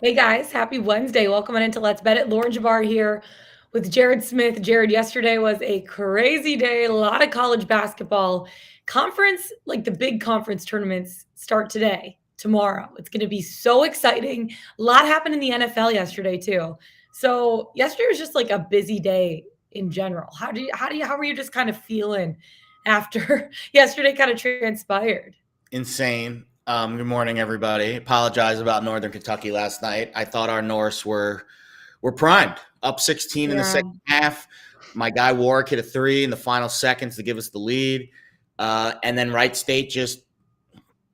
Hey guys, happy Wednesday. Welcome on into Let's Bet It. Lauren Jabbar here with Jared Smith. Jared, yesterday was a crazy day. A lot of college basketball. Conference, like the big conference tournaments, start today, tomorrow. It's going to be so exciting. A lot happened in the NFL yesterday too. So yesterday was just like a busy day in general. How were you just kind of feeling after yesterday kind of transpired? Insane. Good morning, everybody. Apologize about Northern Kentucky last night. I thought our Norse were primed, up 16 in the Yeah, second half. My guy Warwick hit a three in the final seconds to give us the lead, and then Wright State just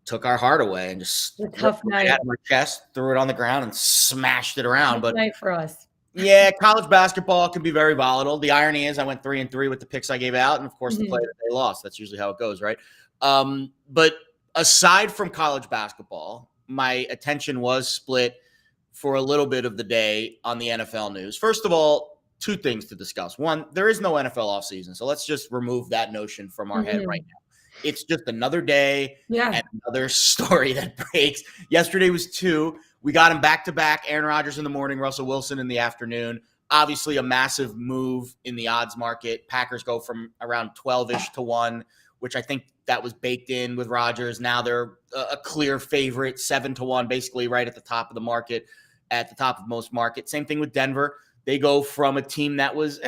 took our heart away and just a ripped tough it right night. out of our chest, threw it on the ground, and smashed it around. Tough But night for us. yeah, college basketball can be very volatile. The irony is, I went 3-3 with the picks I gave out, and of course, the play Mhm. that they lost. That's usually how it goes, right? But aside from college basketball, my attention was split for a little bit of the day on the NFL news. First of all, two things to discuss. One, there is no NFL offseason, so let's just remove that notion from our head right Mhm. now. It's just another day Yeah. and another story that breaks. Yesterday was two. We got him back to back. Aaron Rodgers in the morning, Russell Wilson in the afternoon. Obviously, a massive move in the odds market. Packers go from around 12-ish to 1, which I think that was baked in with Rodgers. Now they're a clear favorite, 7-1, basically right at the top of the market, at the top of most markets. Same thing with Denver. They go from a team that was,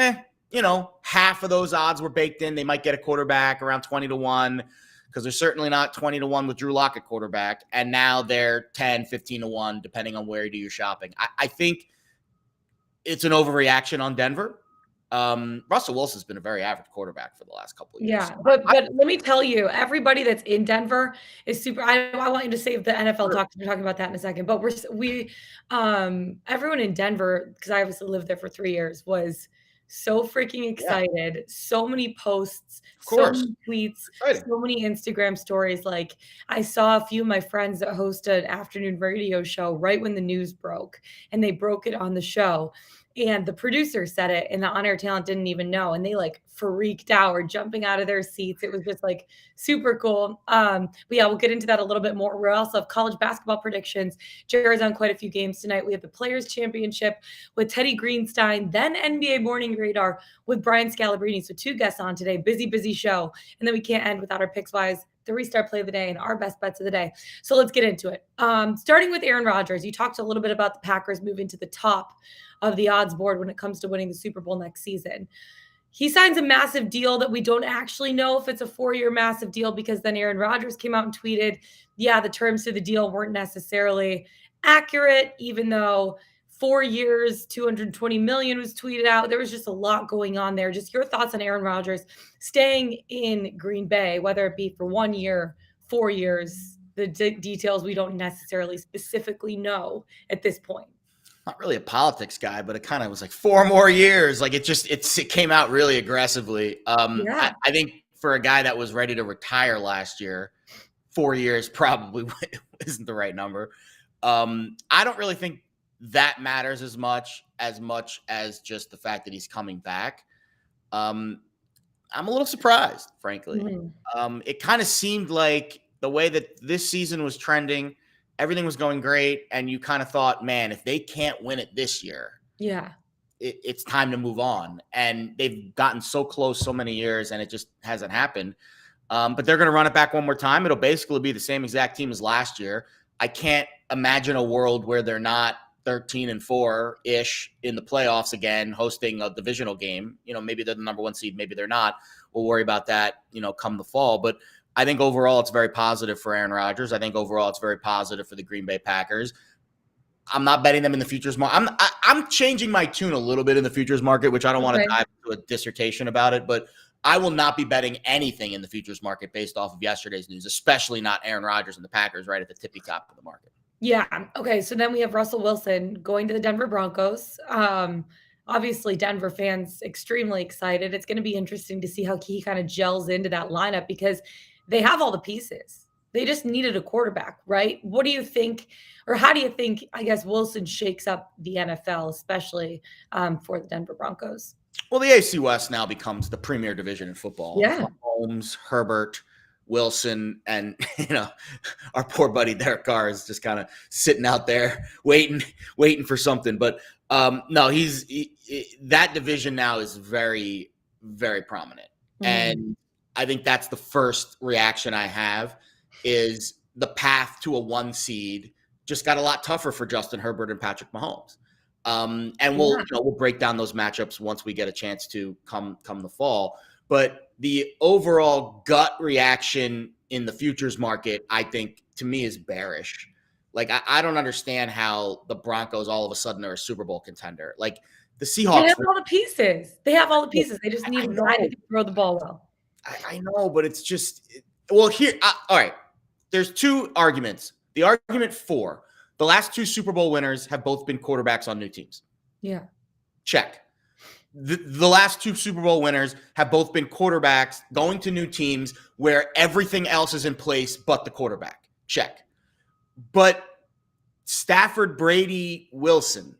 half of those odds were baked in. They might get a quarterback around 20-1 because they're certainly not 20-1 with Drew Lock at quarterback. And now they're 10, 15-1, depending on where you do your shopping. I think it's an overreaction on Denver. Russell Wilson's been a very average quarterback for the last couple of years. Yeah, but let me tell you, everybody that's in Denver is super. I want you to save the NFL talk 'cause we're talking about that in a second. But everyone in Denver, because I obviously lived there for 3 years, was so freaking Yeah, excited. So many posts, of so course. many tweets, Exciting. so many Instagram stories. Like I saw a few of my friends that host an afternoon radio show right when the news broke, and they broke it on the show. And the producer said it, and the on-air talent didn't even know, and they, like, freaked out or jumping out of their seats. It was just, like, super cool. But, yeah, we'll get into that a little bit more. We also have college basketball predictions. Jared's on quite a few games tonight. We have the Players' Championship with Teddy Greenstein, then NBA Morning Radar with Brian Scalabrine. So 2 guests on today. Busy, busy show. And then we can't end without our Pickswise, the restart play of the day, and our best bets of the day. So let's get into it. Starting with Aaron Rodgers, you talked a little bit about the Packers moving to the top of the odds board when it comes to winning the Super Bowl next season. He signs a massive deal that we don't actually know if it's a 4-year massive deal because then Aaron Rodgers came out and tweeted, yeah, the terms to the deal weren't necessarily accurate, even though 4 years, 220 million was tweeted out. There was just a lot going on there. Just your thoughts on Aaron Rodgers staying in Green Bay, whether it be for 1 year, 4 years, the details we don't necessarily specifically know at this point. Not really a politics guy, but it kind of was like 4 more years. Like it came out really aggressively. Yeah. I think for a guy that was ready to retire last year, 4 years probably isn't the right number. I don't really think that matters as just the fact that he's coming back. Um, I'm a little surprised, frankly. Mhm. It kind of seemed like the way that this season was trending, everything was going great, and you kind of thought, man, if they can't win it this year, Yeah. it's time to move on. And they've gotten so close so many years, and it just hasn't happened. But they're going to run it back one more time. It'll basically be the same exact team as last year. I can't imagine a world where they're not 13-4 ish in the playoffs again, hosting a divisional game. Maybe they're the number one seed, maybe they're not. We'll worry about that, come the fall. But I think overall it's very positive for Aaron Rodgers. I think overall it's very positive for the Green Bay Packers. I'm not betting them in the futures market. I'm changing my tune a little bit in the futures market, which I don't want to Okay. dive into a dissertation about it, but I will not be betting anything in the futures market based off of yesterday's news, especially not Aaron Rodgers and the Packers right at the tippy top of the market. Yeah. Okay. So then we have Russell Wilson going to the Denver Broncos. Obviously, Denver fans extremely excited. It's going to be interesting to see how he kind of gels into that lineup because they have all the pieces. They just needed a quarterback, right? What do you think, or how do you think, I guess, Wilson shakes up the NFL, especially for the Denver Broncos? Well, the AFC West now becomes the premier division in football. Yeah. Mahomes, Herbert, Wilson, and our poor buddy Derek Carr is just kind of sitting out there waiting for something. But no, that division now is very, very prominent, and I think that's the first reaction I have is the path to a 1 seed just got a lot tougher for Justin Herbert and Patrick Mahomes. And we'll break down those matchups once we get a chance to come the fall. But the overall gut reaction in the futures market, I think, to me, is bearish. Like, I don't understand how the Broncos all of a sudden are a Super Bowl contender. Like, the Seahawks. They have all the pieces. They just need a guy to throw the ball well. I know, but it's just – well, here all right. There's 2 arguments. The argument for the last 2 Super Bowl winners have both been quarterbacks on new teams. Yeah. Check. The last 2 Super Bowl winners have both been quarterbacks going to new teams where everything else is in place but the quarterback. Check. But Stafford, Brady, Wilson,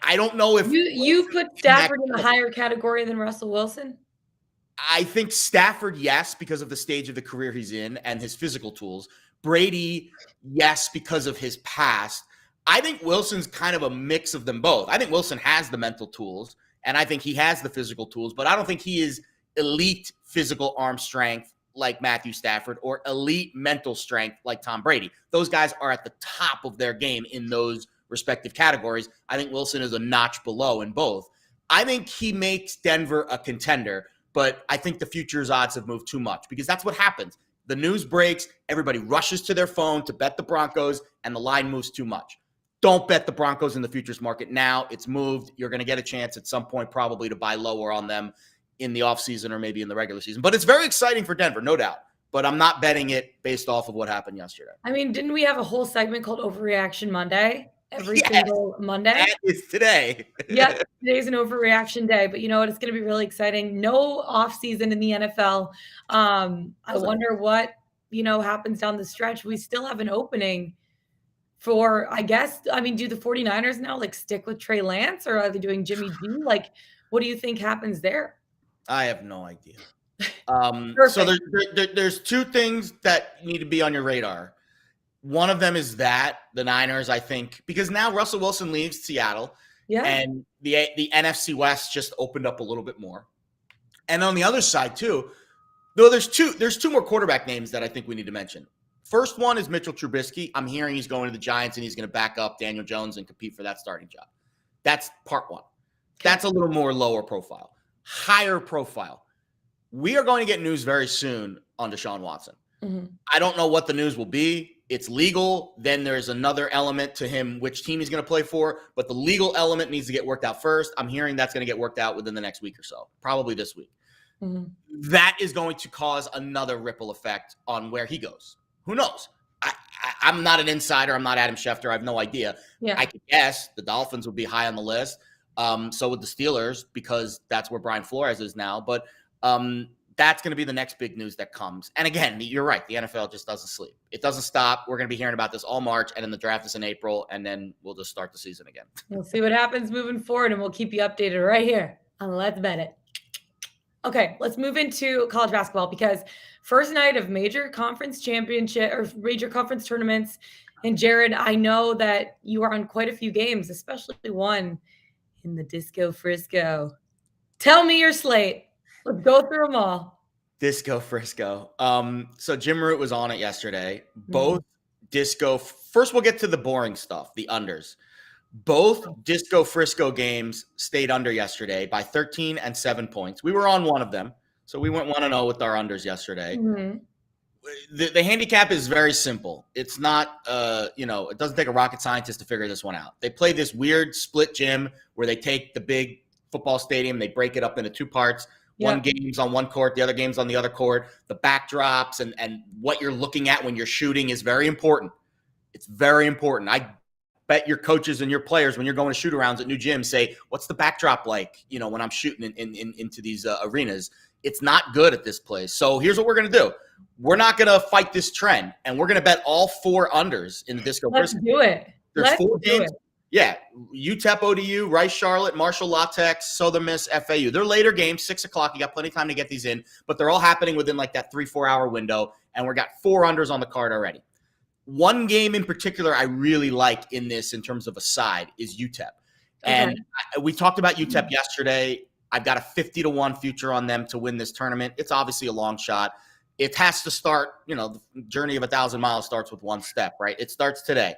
I don't know if you put Stafford in a higher category than Russell Wilson. I think Stafford, yes, because of the stage of the career he's in and his physical tools. Brady, yes, because of his past. I think Wilson's kind of a mix of them both. I think Wilson has the mental tools, and I think he has the physical tools, but I don't think he is elite physical arm strength like Matthew Stafford or elite mental strength like Tom Brady. Those guys are at the top of their game in those respective categories. I think Wilson is a notch below in both. I think he makes Denver a contender, but I think the futures odds have moved too much because that's what happens. The news breaks, everybody rushes to their phone to bet the Broncos, and the line moves too much. Don't bet the Broncos in the futures market now. It's moved. You're going to get a chance at some point probably to buy lower on them in the offseason or maybe in the regular season. But it's very exciting for Denver, no doubt. But I'm not betting it based off of what happened yesterday. I mean, didn't we have a whole segment called Overreaction Monday? Every single Monday. That is today. Yep, today's an overreaction day. But you know what? It's going to be really exciting. No offseason in the NFL. I wonder what, happens down the stretch. We still have an opening for, I guess, do the 49ers now stick with Trey Lance, or are they doing Jimmy G? What do you think happens there? I have no idea. So there's 2 things that need to be on your radar. One of them is that the Niners, I think, because now Russell Wilson leaves Seattle, and the NFC West just opened up a little bit more. And on the other side too, though, there's two more quarterback names that I think we need to mention. First one is Mitchell Trubisky. I'm hearing he's going to the Giants and he's going to back up Daniel Jones and compete for that starting job. That's part one. That's a little more lower profile. Higher profile. We are going to get news very soon on Deshaun Watson. Mm-hmm. I don't know what the news will be. It's legal. Then there's another element to him, which team he's going to play for. But the legal element needs to get worked out first. I'm hearing that's going to get worked out within the next week or so, probably this week. Mm-hmm. That is going to cause another ripple effect on where he goes. Who knows? I'm not an insider. I'm not Adam Schefter. I have no idea. Yeah. I could guess the Dolphins would be high on the list. So would the Steelers, because that's where Brian Flores is now. But that's going to be the next big news that comes. And again, you're right. The NFL just doesn't sleep. It doesn't stop. We're going to be hearing about this all March, and then the draft is in April, and then we'll just start the season again. We'll see what happens moving forward, and we'll keep you updated right here on Let's Bet It. Okay, let's move into college basketball, because first night of major conference championship or major conference tournaments. And Jared, I know that you are on quite a few games, especially one in the Disco Frisco. Tell me your slate. Let's go through them all. Disco Frisco. So Jim Root was on it yesterday. Both Disco. First, we'll get to the boring stuff, the unders. Both Disco Frisco games stayed under yesterday by 13 and 7 points. We were on one of them, so we went 1-0 with our unders yesterday. Mm-hmm. The handicap is very simple. It's not, it doesn't take a rocket scientist to figure this one out. They play this weird split gym where they take the big football stadium, they break it up into two parts. Yep. One game's on one court, the other game's on the other court. The backdrops and what you're looking at when you're shooting is very important. It's very important. I bet your coaches and your players, when you're going to shoot arounds at new gyms, say, what's the backdrop like, when I'm shooting into these arenas? It's not good at this place. So here's what we're going to do. We're not going to fight this trend, and we're going to bet all four unders in the Disco. Let's do it. There's four games. Yeah, UTEP, ODU, Rice, Charlotte, Marshall, Latex, Southern Miss, FAU. They're later games, 6 o'clock. You got plenty of time to get these in, but they're all happening within like that 3-4 hour window, and we got 4 unders on the card already. One game in particular I really like in this in terms of a side is UTEP. And we talked about UTEP yesterday. I've got a 50-1 future on them to win this tournament. It's obviously a long shot. It has to start, the journey of 1,000 miles starts with one step, right? It starts today.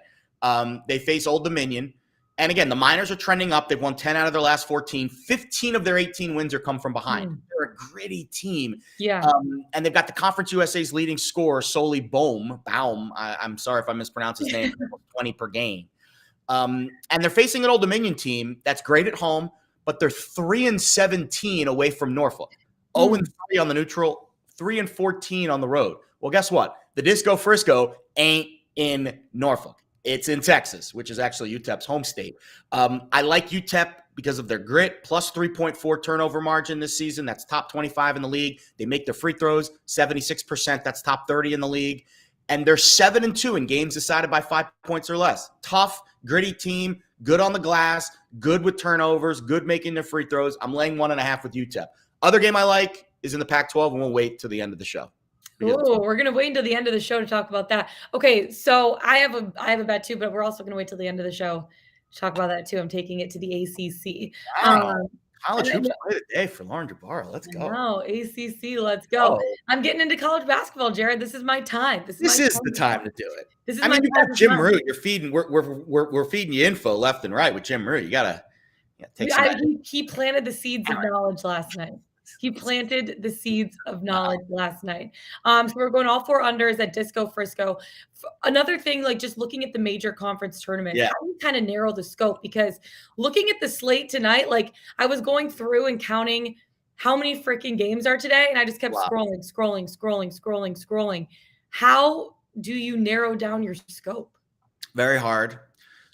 They face Old Dominion. And again, the Miners are trending up. They've won 10 out of their last 14. 15 of their 18 wins are come from behind. They're a gritty team. Yeah. And they've got the Conference USA's leading scorer, Soli Baum. I'm sorry if I mispronounce his name. 20 per game. And they're facing an Old Dominion team that's great at home, but they're 3-17 away from Norfolk. 0-3 on the neutral, 3-14 on the road. Well, guess what? The Disco Frisco ain't in Norfolk. It's in Texas, which is actually UTEP's home state. I like UTEP because of their grit, plus 3.4 turnover margin this season. That's top 25 in the league. They make their free throws, 76%. That's top 30 in the league. And they're 7-2 in games decided by 5 points or less. Tough, gritty team, good on the glass, good with turnovers, good making their free throws. I'm laying 1.5 with UTEP. Other game I like is in the Pac-12, and we'll wait till the end of the show. Oh, we're gonna wait until the end of the show to talk about that. Okay, so I have a bet too, but we're also gonna wait till the end of the show to talk about that too. I'm taking it to the ACC. Wow. College hoops play today for Lauren Jabara. Let's go. No, ACC, let's go. I'm getting into college basketball, Jared. This is my time. This is the time to do it. You got Jim Root. You're feeding. We're feeding you info left and right with Jim Root. You gotta take some. He planted the seeds of knowledge last night. He planted the seeds of knowledge last night. So we're going all 4 unders at Disco Frisco. Another thing, like just looking at the major conference tournament, how do you kind of narrow the scope? Because looking at the slate tonight, like I was going through and counting how many freaking games are today, and I just kept scrolling. How do you narrow down your scope? Very hard.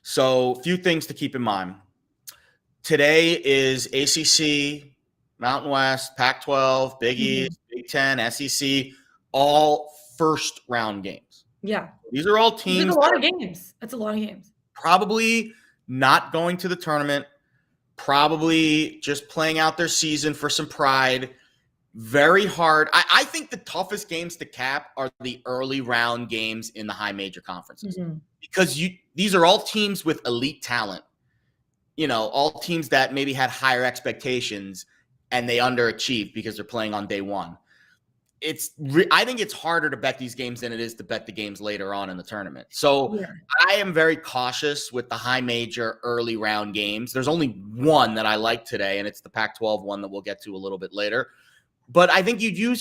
So few things to keep in mind. Today is ACC, Mountain West, Pac-12, Big East, Big Ten, SEC, all first round games. Yeah. These are all teams. That's a lot of games. That's a lot of games. Probably not going to the tournament, probably just playing out their season for some pride. Very hard. I think the toughest games to cap are the early round games in the high major conferences because these are all teams with elite talent, all teams that maybe had higher expectations and they underachieved because they're playing on day one. I think it's harder to bet these games than it is to bet the games later on in the tournament. So I am very cautious with the high major early round games. There's only one that I like today, and it's the Pac-12 one that we'll get to a little bit later. But I think you do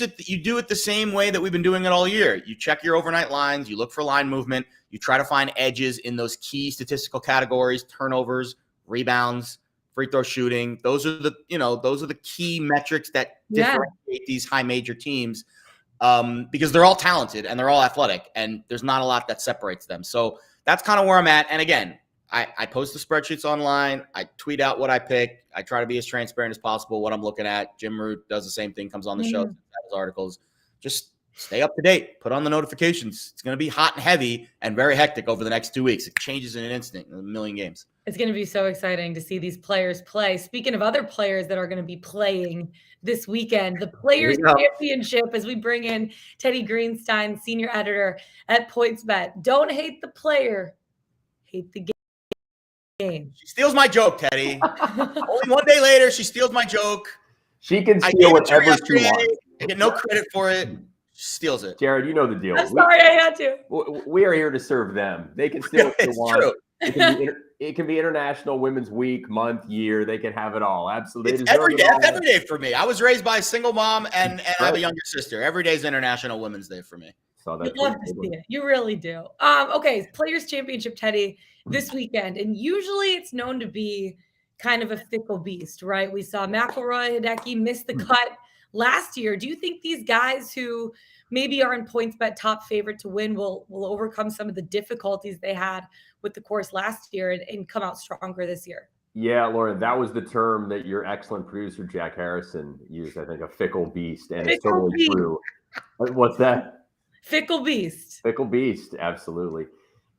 it the same way that we've been doing it all year. You check your overnight lines, you look for line movement, you try to find edges in those key statistical categories, turnovers, rebounds, free throw shooting. Those are the key metrics that differentiate these high major teams because they're all talented and they're all athletic and there's not a lot that separates them. So that's kind of where I'm at. And again, I post the spreadsheets online. I tweet out what I pick. I try to be as transparent as possible, what I'm looking at. Jim Root does the same thing, comes on the show, his articles. Just stay up to date. Put on the notifications. It's going to be hot and heavy and very hectic over the next 2 weeks. It changes in an instant in a million games. It's going to be so exciting to see these players play. Speaking of other players that are going to be playing this weekend, the Players Championship, as we bring in Teddy Greenstein, senior editor at PointsBet. Don't hate the player, hate the game. She steals my joke, Teddy. Only one day later, she steals my joke. She can steal whatever she wants. I get no credit for it. She steals it. Jared, you know the deal. I'm sorry I had to. We are here to serve them. They can steal what they want. True. It can be International Women's Week, month, year. They can have it all. Absolutely. It's every day for me. I was raised by a single mom, and I have a younger sister. Every day is International Women's Day for me. So you love to see it. You really do. Okay, Players Championship, Teddy, this weekend. And usually it's known to be kind of a fickle beast, right? We saw McIlroy, Hideki miss the cut last year. Do you think these guys who maybe are in PointsBet top favorite to win will overcome some of the difficulties they had with the course last year and come out stronger this year? Yeah, Lauren, that was the term that your excellent producer, Jack Harrison, used, I think, a fickle beast. And it's totally true. What's that? Fickle beast. Fickle beast, absolutely.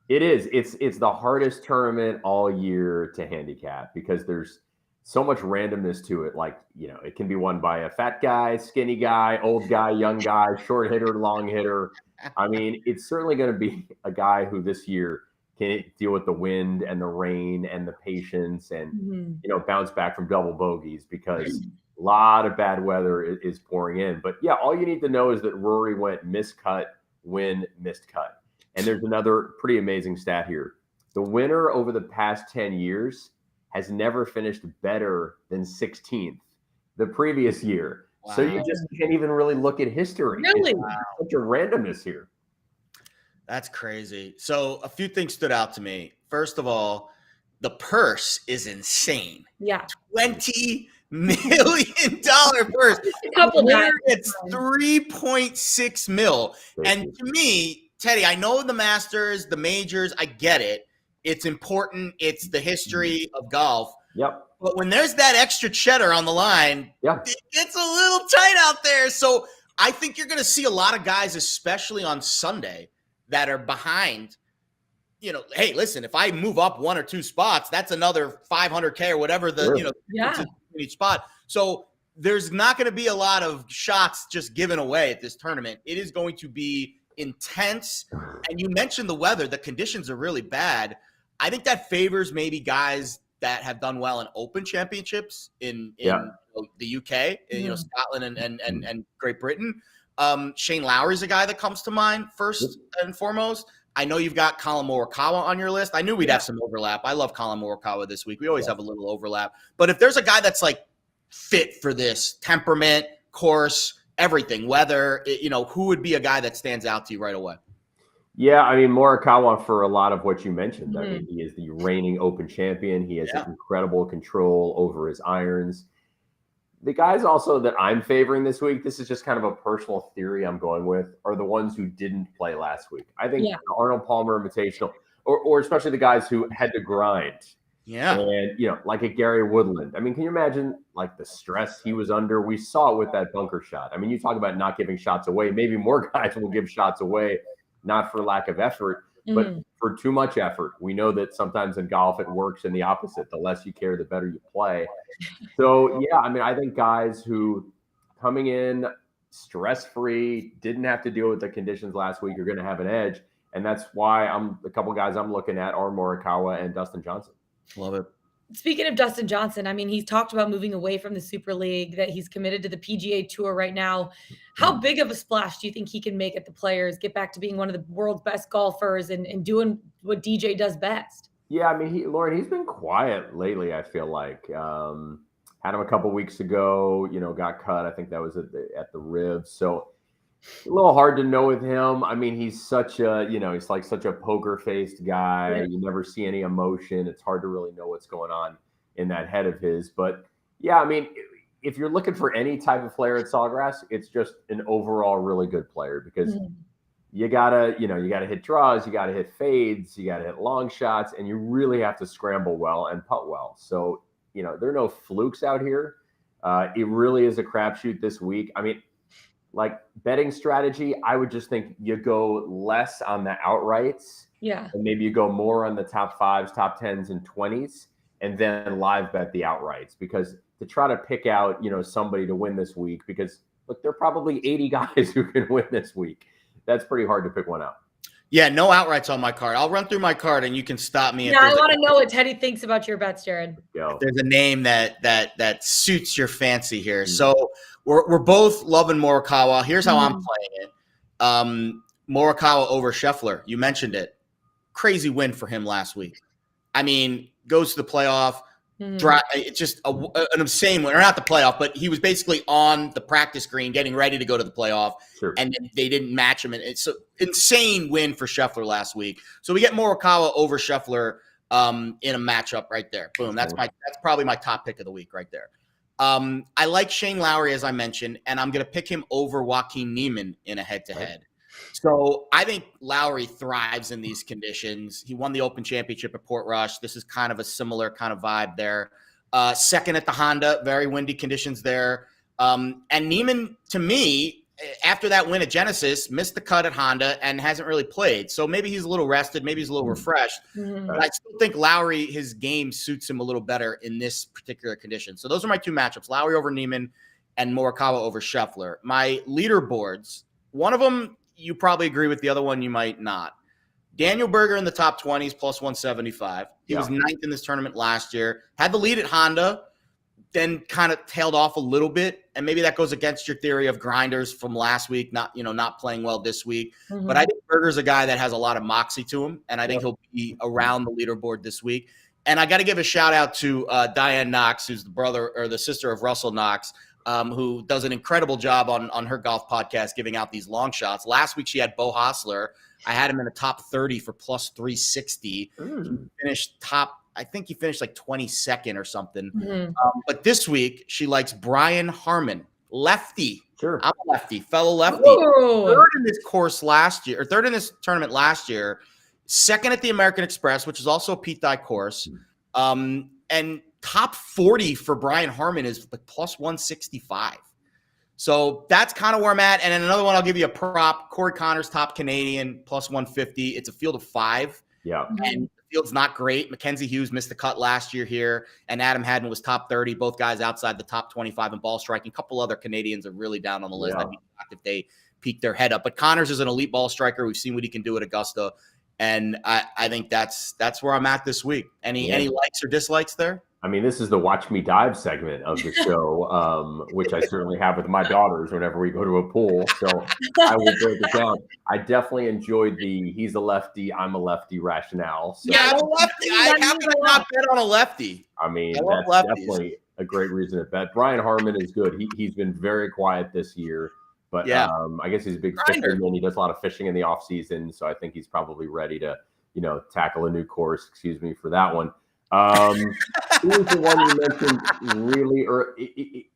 It is. It's the hardest tournament all year to handicap because there's so much randomness to it. Like, it can be won by a fat guy, skinny guy, old guy, young guy, short hitter, long hitter. I mean, it's certainly going to be a guy who this year can deal with the wind and the rain and the patience and, bounce back from double bogeys because a lot of bad weather is pouring in. But yeah, all you need to know is that Rory went miscut, win, missed cut. And there's another pretty amazing stat here. The winner over the past 10 years has never finished better than 16th the previous year. Wow. So you just can't even really look at history. Really? It's such a randomness here. That's crazy. So a few things stood out to me. First of all, the purse is insane. Yeah. $20 million purse. It's 3.6 mil. And to me, Teddy, I know the Masters, the majors, I get it. It's important. It's the history of golf. Yep. But when there's that extra cheddar on the line, it gets a little tight out there. So I think you're going to see a lot of guys, especially on Sunday, that are behind. Hey, listen, if I move up 1 or 2 spots, that's another $500K or whatever each spot. So there's not going to be a lot of shots just given away at this tournament. It is going to be intense. And you mentioned the weather. The conditions are really bad. I think that favors maybe guys that have done well in Open championships in the UK, Scotland and Great Britain. Shane Lowry's a guy that comes to mind first and foremost. I know you've got Colin Morikawa on your list. I knew we'd have some overlap. I love Colin Morikawa this week. We always have a little overlap. But if there's a guy that's like fit for this temperament, course, everything, weather, who would be a guy that stands out to you right away? Yeah, I mean, Morikawa, for a lot of what you mentioned. I mean, he is the reigning Open champion. He has incredible control over his irons. The guys also that I'm favoring this week, this is just kind of a personal theory I'm going with, are the ones who didn't play last week. I think the Arnold Palmer Invitational, or especially the guys who had to grind. Yeah. And, like a Gary Woodland. I mean, can you imagine like the stress he was under? We saw it with that bunker shot. I mean, you talk about not giving shots away. Maybe more guys will give shots away, not for lack of effort, but for too much effort. We know that sometimes in golf it works in the opposite. The less you care, the better you play. So, yeah, I mean, I think guys who coming in stress-free, didn't have to deal with the conditions last week are going to have an edge. And that's why a couple guys I'm looking at are Morikawa and Dustin Johnson. Love it. Speaking of Dustin Johnson, I mean, he's talked about moving away from the Super League, that he's committed to the PGA Tour right now. How big of a splash do you think he can make at the Players, get back to being one of the world's best golfers and doing what DJ does best? Yeah, I mean, Lauren, he's been quiet lately, I feel like. Had him a couple weeks ago, got cut. I think that was at the ribs. So a little hard to know with him. I mean, he's such a, he's like such a poker-faced guy. Yeah. You never see any emotion. It's hard to really know what's going on in that head of his. But yeah, I mean, if you're looking for any type of player at Sawgrass, it's just an overall really good player because you gotta hit draws, you gotta hit fades, you gotta hit long shots, and you really have to scramble well and putt well. So, there are no flukes out here. It really is a crapshoot this week. I mean, like betting strategy, I would just think you go less on the outrights. Yeah. And maybe you go more on the top 5s, top 10s, and 20s, and then live bet the outrights. Because to try to pick out, somebody to win this week, because look, there are probably 80 guys who can win this week. That's pretty hard to pick one out. Yeah, no outrights on my card. I'll run through my card and you can stop me. Yeah, I want to know what Teddy thinks about your bets, Jared. If there's a name that suits your fancy here. Mm-hmm. So we're both loving Morikawa. Here's how I'm playing it. Morikawa over Scheffler. You mentioned it. Crazy win for him last week. I mean, goes to the playoff. It's just an insane win, or not the playoff, but he was basically on the practice green getting ready to go to the playoff, and then they didn't match him. And it's an insane win for Scheffler last week. So we get Morikawa over Scheffler in a matchup right there. Boom. That's probably my top pick of the week right there. I like Shane Lowry, as I mentioned, and I'm going to pick him over Joaquin Niemann in a head-to-head. So I think Lowry thrives in these conditions. He won the Open Championship at Portrush. This is kind of a similar kind of vibe there. Second at the Honda, very windy conditions there. And Niemann, to me, after that win at Genesis, missed the cut at Honda and hasn't really played. So maybe he's a little rested, maybe he's a little refreshed. Mhm. But I still think Lowry, his game suits him a little better in this particular condition. So those are my two matchups: Lowry over Neiman and Morikawa over Scheffler. My leaderboards, one of them you probably agree with, the other one you might not. Daniel Berger in the top 20s plus 175. He was ninth in this tournament last year. Had the lead at Honda, then kind of tailed off a little bit. And maybe that goes against your theory of grinders from last week, not playing well this week. Mhm. But I think Berger's a guy that has a lot of moxie to him, and I think he'll be around the leaderboard this week. And I got to give a shout out to Diane Knox, who's the brother or the sister of Russell Knox, who does an incredible job on her golf podcast giving out these long shots. Last week she had Bo Hostler. I had him in the top 30 for plus 360. He finished I think he finished like 22nd or something. Mhm. But this week she likes Brian Harmon, lefty. Sure. I'm a lefty, fellow lefty. Ooh. Third in this course last year, or third in this tournament last year. Second at the American Express, which is also a Pete Dye course. And top 40 for Brian Harmon is like plus 165. So that's kind of where I'm at. And then another one, I'll give you a prop. Corey Connors, top Canadian, plus 150. It's a field of 5. Yeah. And the field's not great. Mackenzie Hughes missed the cut last year here, and Adam Hadden was top 30. Both guys outside the top 25 in ball striking. A couple other Canadians are really down on the list. I'd be shocked if they peek their head up. But Connors is an elite ball striker. We've seen what he can do at Augusta. And I think that's where I'm at this week. Any likes or dislikes there? I mean, this is the Watch Me Dive segment of the show, which I certainly have with my daughters whenever we go to a pool. So I will break it down. I definitely enjoyed the he's a lefty, I'm a lefty rationale. So, Yeah, I'm a lefty. I happen to not bet on a lefty. I mean, that's definitely a great reason to bet. Brian Harmon is good. He's been very quiet this year. But I guess he's a big fisherman. He does a lot of fishing in the off season, so I think he's probably ready to, tackle a new course. Excuse me for that one. Who was the one you mentioned really early?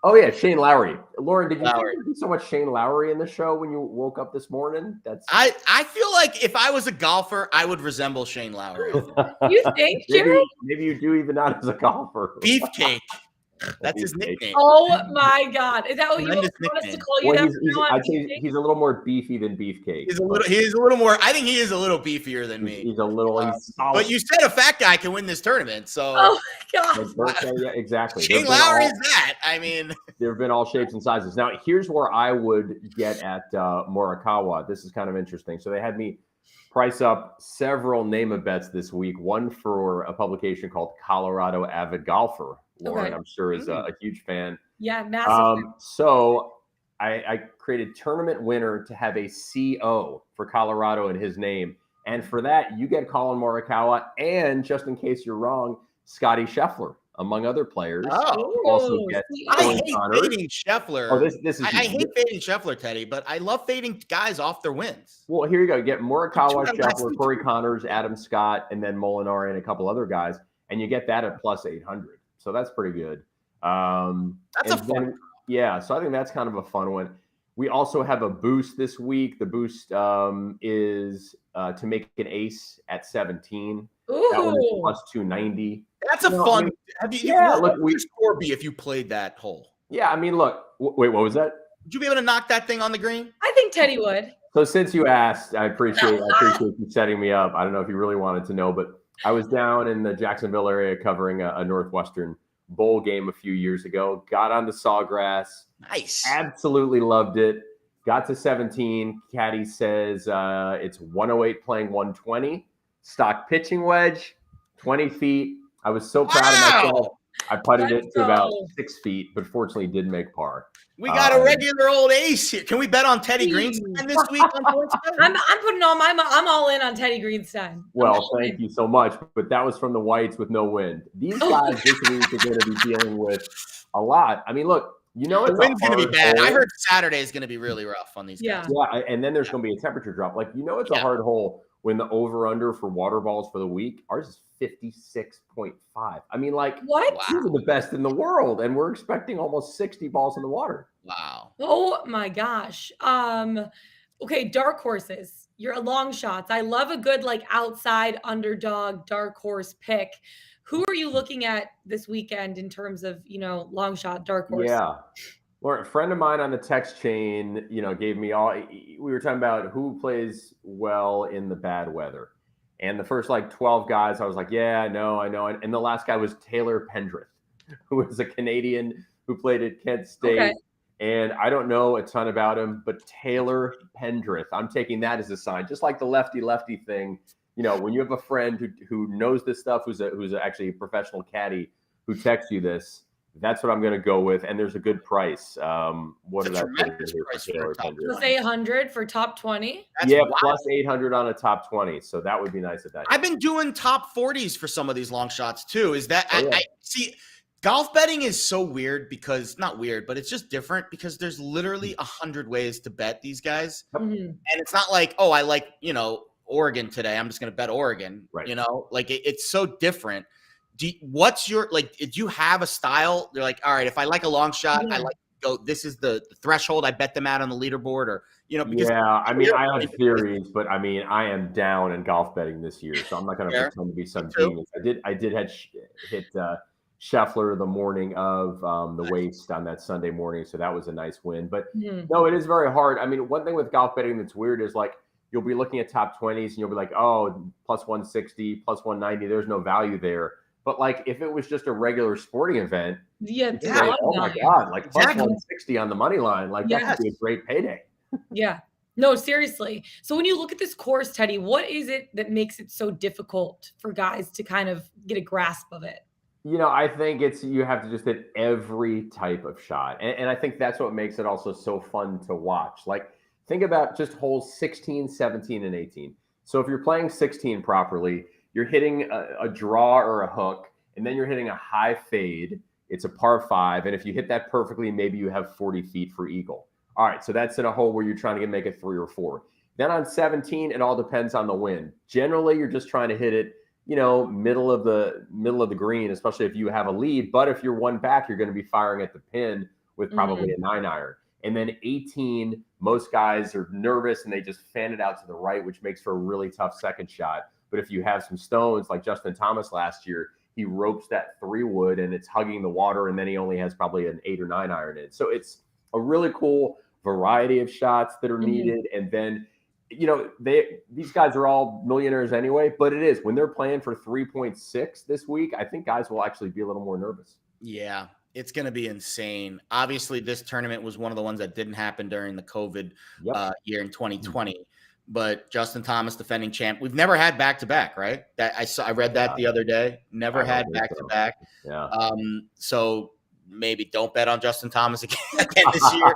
Oh yeah, Shane Lowry. Lauren, did you think there'd be so much Shane Lowry in the show when you woke up this morning? I feel like if I was a golfer, I would resemble Shane Lowry. You think, Jerry? Maybe you do, even not as a golfer. Beefcake. That's his nickname. Oh my God! Is that what you want us to call you? I'd say he's a little more beefy than Beefcake. He's a little more. I think he is a little beefier than me. He's a little. He's solid. But you said a fat guy can win this tournament, so. Oh my God! Yeah, exactly. Shane Lowry is that. I mean, there have been all shapes and sizes. Now, here's where I would get at Morikawa. This is kind of interesting. So they had me price up several name of bets this week. One for a publication called Colorado Avid Golfer. Lauren, I'm sure, is a huge fan. Yeah, massive. So I created tournament winner to have a CO for Colorado in his name. And for that, you get Colin Morikawa and, just in case you're wrong, Scotty Scheffler, among other players. Also get I hate fading Scheffler. Oh, this is I hate fading Scheffler, Teddy, but I love fading guys off their wins. Well, here you go. Get Morikawa, Scheffler, Corey Connors, Adam Scott, and then Molinari and a couple other guys. And you get that at plus 800. So that's pretty good. That's a fun. Yeah, so I think that's kind of a fun one. We also have a boost this week. The boost is to make an ace at 17. Ooh. That one is plus 290. That's a fun. What would your score be if you played that hole? Yeah, I mean, look. Wait, what was that? Would you be able to knock that thing on the green? I think Teddy would. So since you asked, I appreciate you setting me up. I don't know if you really wanted to know, but I was down in the Jacksonville area covering a Northwestern bowl game a few years ago. Got on the Sawgrass. Nice. Absolutely loved it. Got to 17. Caddy says it's 108 playing 120. Stock pitching wedge, 20 feet. I was so proud of myself. I putted it to about 6 feet, but fortunately didn't make par. We got a regular old ace here. Can we bet on Teddy Greenstein this week? I'm putting all I'm all in on Teddy Greenstein. Well, thank you so much. But that was from the Whites with no wind. These guys this week are going to be dealing with a lot. I mean, look, it's the wind's going to be bad. Hole. I heard Saturday is going to be really rough on these guys. Yeah, and then there's going to be a temperature drop. It's a hard hole when the over-under for water balls for the week, ours is 56.5. I mean, what? These are the best in the world, and we're expecting almost 60 balls in the water. Wow. Oh my gosh. Okay, dark horses. Your long shots. I love a good outside underdog dark horse pick. Who are you looking at this weekend in terms of long shot dark horse? Yeah. Well, a friend of mine on the text chain, gave me we were talking about who plays well in the bad weather. And the first 12 guys, I was like, yeah, I know. And the last guy was Taylor Pendrith, who was a Canadian who played at Kent State. Okay. And I don't know a ton about him, but Taylor Pendrith, I'm taking that as a sign, just like the lefty thing. When you have a friend who knows this stuff, who's actually a professional caddy who texts you this, that's what I'm going to go with. And there's a good price. What did I put in here for Taylor Pendrith? Plus 800 for top 20. Plus 800 on a top 20. So that would be nice at that. I've been doing top 40s for some of these long shots too. I see. Golf betting is so weird because not weird, but it's just different because there's literally 100 ways to bet these guys. Mm-hmm. And it's not like, oh, I like, Oregon today. I'm just going to bet Oregon, right. It's so different. Do you have a style? They're like, all right, if I like a long shot, I like to go, this is the threshold I bet them at on the leaderboard because I have theories, but I am down in golf betting this year. So I'm not going to pretend to be some genius. I did hit Scheffler the morning of the Waste on that Sunday morning. So that was a nice win. But no, it is very hard. One thing with golf betting that's weird is you'll be looking at top 20s and you'll be like, oh, plus 160, plus 190. There's no value there. But if it was just a regular sporting event, oh my God, plus 160 on the money line, that could be a great payday. Yeah. No, seriously. So when you look at this course, Teddy, what is it that makes it so difficult for guys to kind of get a grasp of it? I think you have to just hit every type of shot. And I think that's what makes it also so fun to watch. Think about just holes 16, 17, and 18. So if you're playing 16 properly, you're hitting a draw or a hook, and then you're hitting a high fade. It's a par 5. And if you hit that perfectly, maybe you have 40 feet for eagle. All right, so that's in a hole where you're trying to make it 3 or 4. Then on 17, it all depends on the wind. Generally, you're just trying to hit it middle of the green, especially if you have a lead. But if you're one back, you're going to be firing at the pin with probably a 9-iron. And then 18, most guys are nervous and they just fan it out to the right, which makes for a really tough second shot. But if you have some stones like Justin Thomas last year, he ropes that 3-wood and it's hugging the water, and then he only has probably an 8 or 9-iron in. So it's a really cool variety of shots that are needed. And then these guys are all millionaires anyway, but it is when they're playing for 3.6 this week, I think guys will actually be a little more nervous. Yeah, it's going to be insane. Obviously, this tournament was one of the ones that didn't happen during the COVID year in 2020. But Justin Thomas, defending champ, we've never had back-to-back, right? I read that the other day. Never had back-to-back. Yeah. So maybe don't bet on Justin Thomas again this year.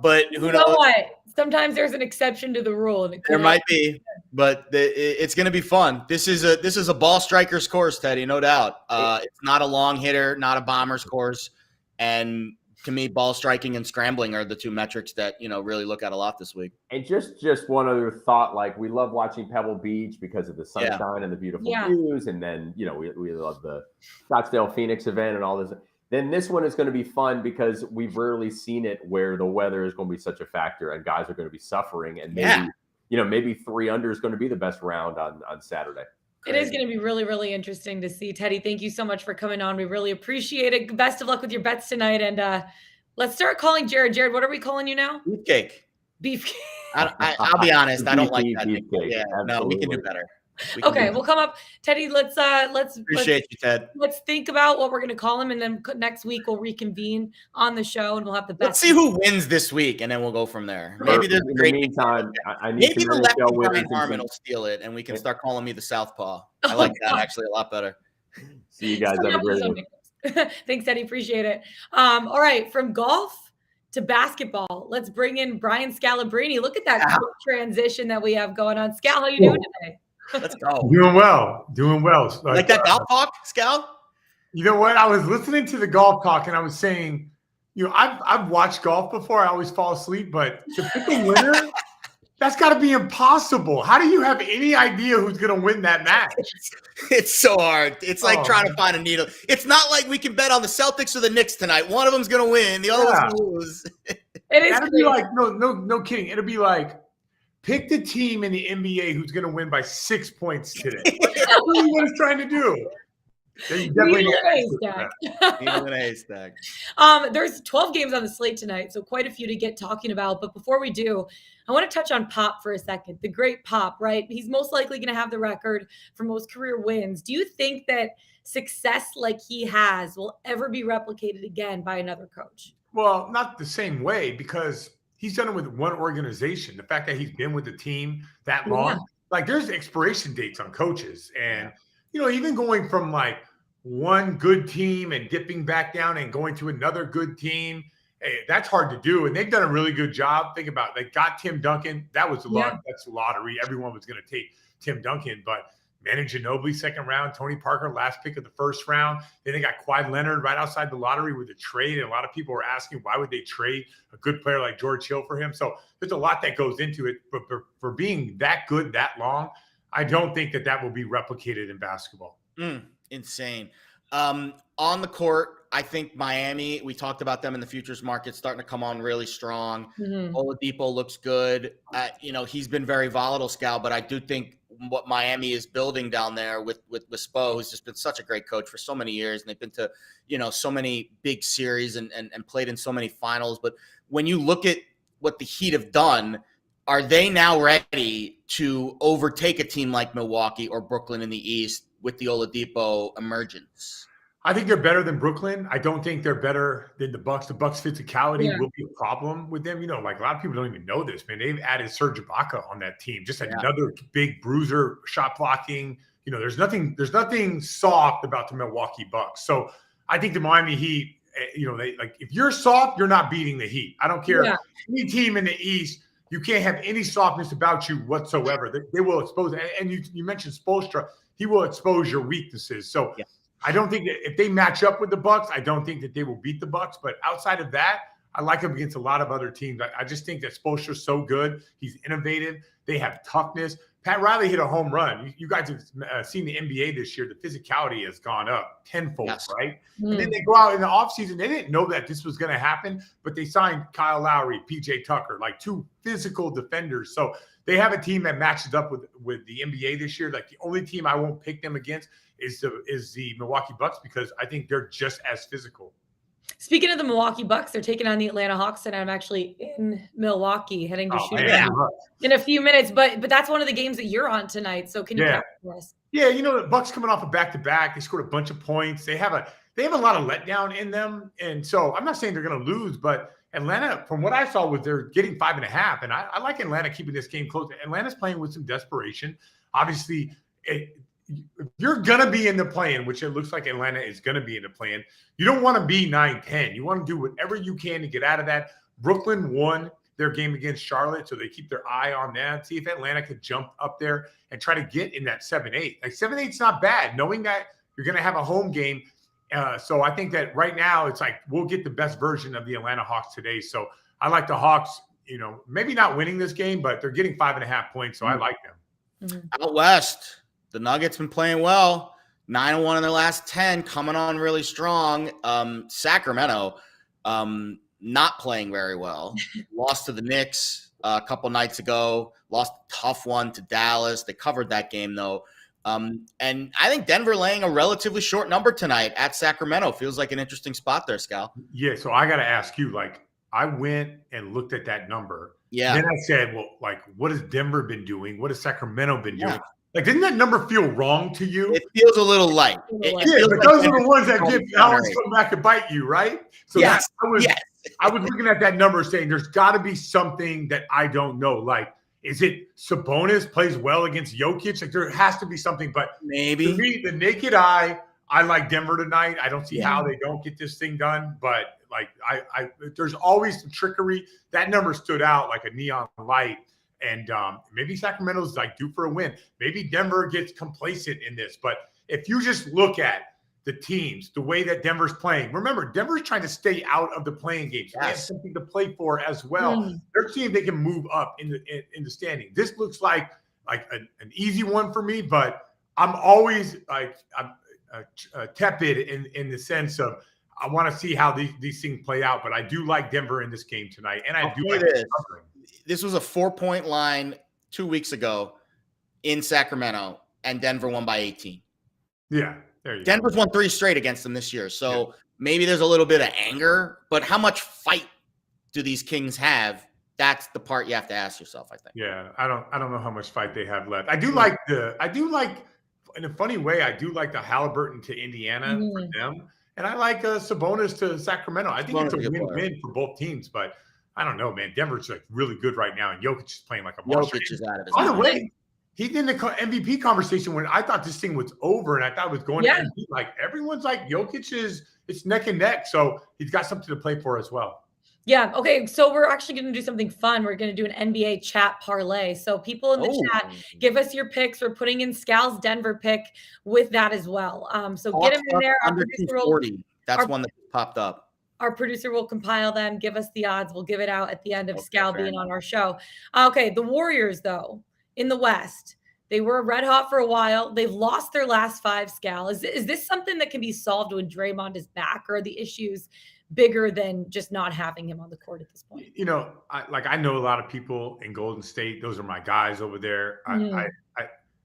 But who knows? What? Sometimes there's an exception to the rule. And there might be, but it's going to be fun. This is a ball striker's course, Teddy, no doubt. It's not a long hitter, not a bomber's course. And to me, ball striking and scrambling are the two metrics that, really look at a lot this week. And just one other thought, we love watching Pebble Beach because of the sunshine and the beautiful views. And then, we love the Scottsdale Phoenix event and all this. Then this one is going to be fun because we've rarely seen it where the weather is going to be such a factor and guys are going to be suffering. And maybe 3 under is going to be the best round on Saturday. It is going to be really, really interesting to see. Teddy, thank you so much for coming on. We really appreciate it. Best of luck with your bets tonight. And let's start calling Jared. Jared, what are we calling you now? Beefcake. Beefcake. I'll be honest. I don't like that. Yeah, no, we can do better. We'll come up. Teddy, let's appreciate you, Ted. Let's think about what we're going to call him, and then next week we'll reconvene on the show and we'll have the best. Let's see who wins this week, and then we'll go from there. Maybe there's in the meantime, I need maybe the lefty Brian Harmon will steal it, and we can start calling me the Southpaw. I like that actually a lot better. See you guys. Have a great one. Thanks, Teddy. Appreciate it. All right, from golf to basketball, let's bring in Brian Scalabrine. Look at that quick transition that we have going on. Scal, how you doing today? Let's go. Doing well. Like that golf talk, Scal? You know what? I was listening to the golf talk and I was saying, I've watched golf before. I always fall asleep, but to pick a winner, that's got to be impossible. How do you have any idea who's going to win that match? It's so hard. It's like trying to find a needle. It's not like we can bet on the Celtics or the Knicks tonight. One of them's going to win. The other one's going to lose. It'll be like, no kidding. It'll be like, pick the team in the NBA who's going to win by 6 points today. That's really what it's trying to do. Yeah, you definitely Needle need in a an expert for haystack. that. Needle in a haystack. There's 12 games on the slate tonight, so quite a few to get talking about. But before we do, I want to touch on Pop for a second. The great Pop, right? He's most likely going to have the record for most career wins. Do you think that success like he has will ever be replicated again by another coach? Well, not the same way because he's done it with one organization. The fact that he's been with the team that long, Yeah. like there's expiration dates on coaches. And, even going from like one good team and dipping back down and going to another good team, that's hard to do. And they've done a really good job. Think about it. They got Tim Duncan. That was luck. That's the lottery. Everyone was going to take Tim Duncan, but Manu Ginobili, second round. Tony Parker, last pick of the first round. Then they got Kawhi Leonard right outside the lottery with a trade. And a lot of people were asking, why would they trade a good player like George Hill for him? So there's a lot that goes into it. But for being that good that long, I don't think that will be replicated in basketball. Insane. On the court, I think Miami, we talked about them in the futures market, starting to come on really strong. Oladipo looks good. He's been very volatile, Scal, but I do think what Miami is building down there with Spo, who's just been such a great coach for so many years, and they've been to, so many big series and played in so many finals. But when you look at what the Heat have done, are they now ready to overtake a team like Milwaukee or Brooklyn in the East with the Oladipo emergence? I think they're better than Brooklyn. I don't think they're better than the Bucks. The Bucks' physicality will be a problem with them. Like a lot of people don't even know this, man. They've added Serge Ibaka on that team, just another big bruiser, shot blocking. There's nothing soft about the Milwaukee Bucks. So I think the Miami Heat, they like if you're soft, you're not beating the Heat. I don't care. Any team in the East, you can't have any softness about you whatsoever. They will expose. And you mentioned Spoelstra. He will expose your weaknesses. So I don't think that if they match up with the Bucks, I don't think that they will beat the Bucks. But outside of that, I like him against a lot of other teams. I just think that Spoelstra's so good. He's innovative. They have toughness. Pat Riley hit a home run. You guys have seen the NBA this year. The physicality has gone up tenfold, right? And then they go out in the offseason. They didn't know that this was going to happen, but they signed Kyle Lowry, PJ Tucker, like two physical defenders. So they have a team that matches up with the NBA this year. Like the only team I won't pick them against is the Milwaukee Bucks because I think they're just as physical. Speaking of the Milwaukee Bucks, they're taking on the Atlanta Hawks, and I'm actually in Milwaukee heading to shoot in a few minutes. But that's one of the games that you're on tonight. So can you talk for us? Yeah, the Bucks coming off a back-to-back. They scored a bunch of points. They have a lot of letdown in them. And so I'm not saying they're going to lose, but Atlanta, from what I saw, was they're getting 5.5. And I like Atlanta keeping this game close. Atlanta's playing with some desperation. Obviously, if you're going to be in the play-in, which it looks like Atlanta is going to be in the play-in, you don't want to be 9-10. You want to do whatever you can to get out of that. Brooklyn won their game against Charlotte, so they keep their eye on that. See if Atlanta could jump up there and try to get in that 7-8. Like 7-8's not bad, knowing that you're going to have a home game. So I think that right now it's like we'll get the best version of the Atlanta Hawks today. So I like the Hawks, maybe not winning this game, but they're getting 5.5 points, so I like them. Out west, the Nuggets been playing well. 9-1 in their last 10, coming on really strong. Sacramento, not playing very well. Lost to the Knicks a couple nights ago. Lost a tough one to Dallas. They covered that game, though. And I think Denver laying a relatively short number tonight at Sacramento feels like an interesting spot there, Scal. Yeah, so I got to ask you, I went and looked at that number. Yeah. Then I said, well, what has Denver been doing? What has Sacramento been doing? Didn't that number feel wrong to you? It feels a little light. But those are the ones that give Alex come back and bite you, right? So I was looking at that number saying there's got to be something that I don't know. Is it Sabonis plays well against Jokic? There has to be something. But maybe to me, the naked eye, I like Denver tonight. I don't see how they don't get this thing done. But there's always some trickery. That number stood out like a neon light. And maybe Sacramento's due for a win. Maybe Denver gets complacent in this. But if you just look at the teams, the way that Denver's playing, remember, Denver's trying to stay out of the playing games. They have something to play for as well. They're seeing they can move up in the standing. This looks like an easy one for me, but I'm always I'm tepid in the sense of I want to see how these things play out. But I do like Denver in this game tonight, and I do like it. This was a 4-point line 2 weeks ago in Sacramento, and Denver won by 18. Yeah. There you Denver's won 3 straight against them this year. So maybe there's a little bit of anger, but how much fight do these Kings have? That's the part you have to ask yourself, I think. Yeah, I don't know how much fight they have left. I do like in a funny way, I do like the Halliburton to Indiana for them. And I like Sabonis to Sacramento. I think it's a win-win for both teams, but I don't know, man. Denver's like really good right now, and Jokic is playing like a monster. Jokic is out of his By the mind. way, he's in the MVP conversation when I thought this thing was over, and I thought it was going to MVP. Like everyone's like Jokic it's neck and neck, so he's got something to play for as well. Yeah. Okay. So we're actually going to do something fun. We're going to do an NBA chat parlay. So people in the chat, give us your picks. We're putting in Scal's Denver pick with that as well. So get them in there. Under 240. That's one that popped up. Our producer will compile them, give us the odds. We'll give it out at the end of Scal being on our show. Okay. The Warriors, though, in the West, they were red hot for a while. They've lost their last 5, Scal. Is this something that can be solved when Draymond is back, or are the issues bigger than just not having him on the court at this point? You know, I know a lot of people in Golden State. Those are my guys over there. And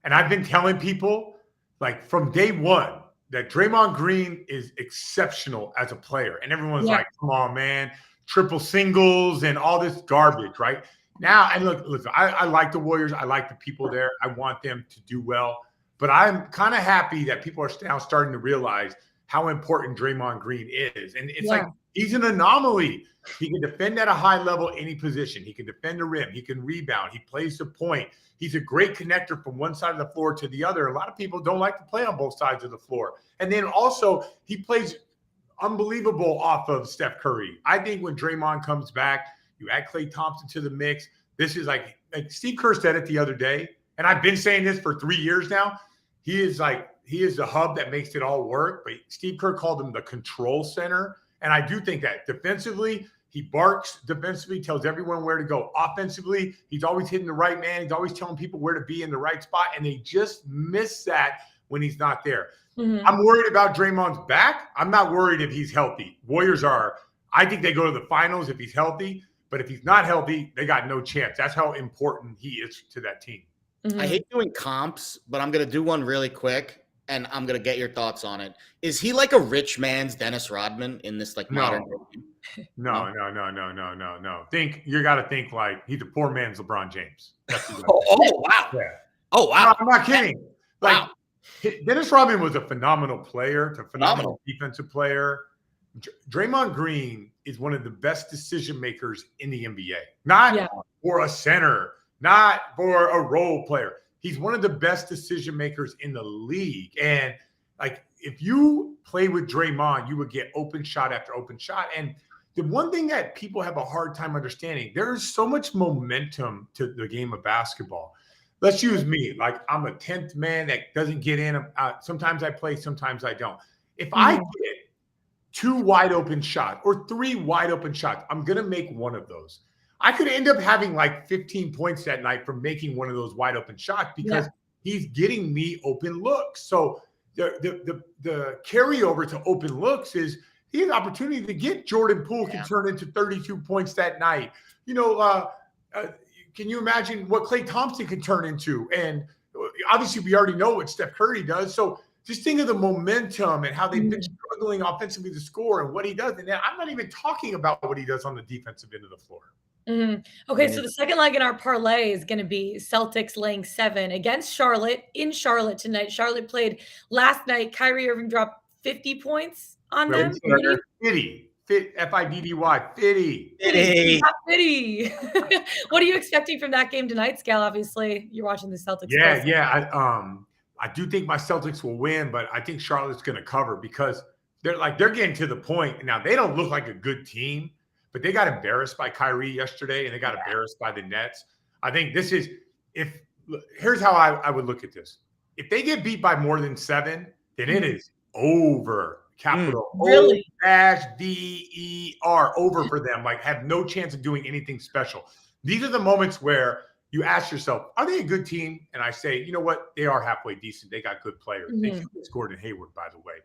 I've been telling people like from day one that Draymond Green is exceptional as a player. And everyone's like, come on, man, triple singles and all this garbage, right? Now, and look, I like the Warriors. I like the people there. I want them to do well. But I'm kind of happy that people are now starting to realize how important Draymond Green is. And it's like he's an anomaly. He can defend at a high level, any position. He can defend the rim. He can rebound. He plays the point. He's a great connector from one side of the floor to the other. A lot of people don't like to play on both sides of the floor. And then also he plays unbelievable off of Steph Curry. I think when Draymond comes back, you add Klay Thompson to the mix. This is like Steve Kerr said it the other day, and I've been saying this for 3 years now. He is the hub that makes it all work. But Steve Kerr called him the control center. And I do think that defensively, he barks. Defensively, tells everyone where to go. Offensively, he's always hitting the right man. He's always telling people where to be in the right spot. And they just miss that when he's not there. I'm worried about Draymond's back. I'm not worried if he's healthy. Warriors are. I think they go to the finals if he's healthy. But if he's not healthy, they got no chance. That's how important he is to that team. I hate doing comps, but I'm going to do one really quick, and I'm going to get your thoughts on it. Is he like a rich man's Dennis Rodman in this like modern? No. You got to think like he's a poor man's LeBron James. That's wow. Yeah. Oh, wow. No, I'm not kidding. Like Dennis Rodman was a phenomenal player, a phenomenal defensive player. Draymond Green is one of the best decision makers in the NBA. Not for a center, not for a role player. He's one of the best decision makers in the league. And like if you play with Draymond, you would get open shot after open shot. And the one thing that people have a hard time understanding, there's so much momentum to the game of basketball. Let's use me. Like I'm a 10th man that doesn't get in. Sometimes I play, sometimes I don't. If I get 2 wide open shots or 3 wide open shots, I'm going to make one of those. I could end up having like 15 points that night from making one of those wide open shots because he's getting me open looks. So the carryover to open looks is he has an opportunity to get Jordan Poole can turn into 32 points that night. You know, can you imagine what Klay Thompson can turn into? And obviously we already know what Steph Curry does. So just think of the momentum and how they've been struggling offensively to score and what he does. And then I'm not even talking about what he does on the defensive end of the floor. Okay, so the second leg in our parlay is going to be Celtics laying 7 against Charlotte in Charlotte tonight. Charlotte played last night. Kyrie Irving dropped 50 points on them. Fiddy. F-I-D-D-Y. Fiddy. Fiddy. What are you expecting from that game tonight, Scal? Obviously, you're watching the Celtics. I do think my Celtics will win, but I think Charlotte's going to cover because they're getting to the point. Now, they don't look like a good team, but they got embarrassed by Kyrie yesterday and they got embarrassed by the Nets. I think here's how I would look at this. If they get beat by more than 7, then it is over. Capital really? O-V-E-R, over for them. Like have no chance of doing anything special. These are the moments where you ask yourself, are they a good team? And I say, you know what? They are halfway decent. They got good players. They should have scored in Hayward, by the way.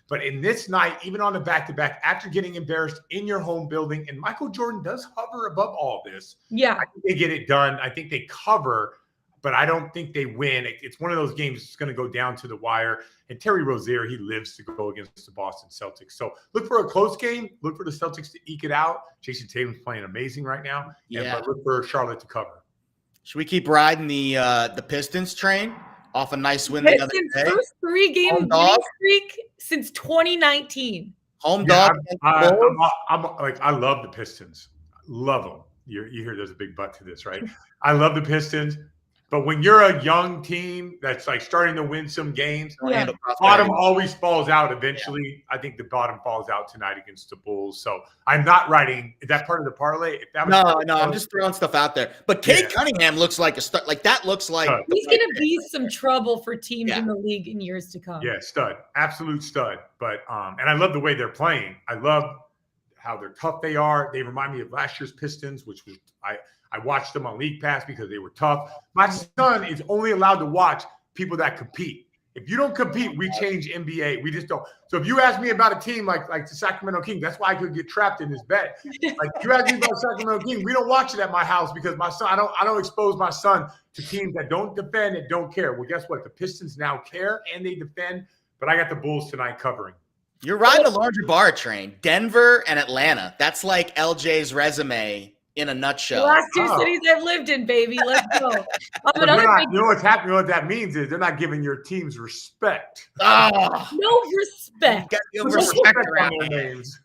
But in this night, even on the back-to-back, after getting embarrassed in your home building, and Michael Jordan does hover above all this. Yeah. I think they get it done. I think they cover. but I don't think they win. It's one of those games that's going to go down to the wire. And Terry Rozier, he lives to go against the Boston Celtics. So look for a close game. Look for the Celtics to eke it out. Jason Tatum's playing amazing right now. Yeah. But look for Charlotte to cover. Should we keep riding the Pistons train off a nice win the other day? First 3-game winning streak since 2019. Home dog. I love the Pistons. Love them. You hear there's a big but to this, right? I love the Pistons. But when you're a young team that's like starting to win some games, bottom always falls out eventually. Yeah. I think the bottom falls out tonight against the Bulls. So I'm not writing that part of the parlay. I'm just throwing stuff out there. But Cade Cunningham looks like a stud. Like that looks like he's going to be some trouble for teams in the league in years to come. Yeah, stud, absolute stud. But and I love the way they're playing. I love how they're tough they are. They remind me of last year's Pistons, which was I watched them on League Pass because they were tough. My son is only allowed to watch people that compete. If you don't compete, we change NBA. We just don't. So if you ask me about a team like the Sacramento Kings, that's why I could get trapped in this bet. Like if you ask me about Sacramento Kings, we don't watch it at my house because my son, I don't expose my son to teams that don't defend and don't care. Well, guess what? The Pistons now care and they defend, but I got the Bulls tonight covering. You're riding a larger bar train. Denver and Atlanta. That's like LJ's resume in a nutshell. The last two cities I've lived in, baby. Let's go. You know what's happening? What that means is they're not giving your teams respect. No respect. Give respect around their names.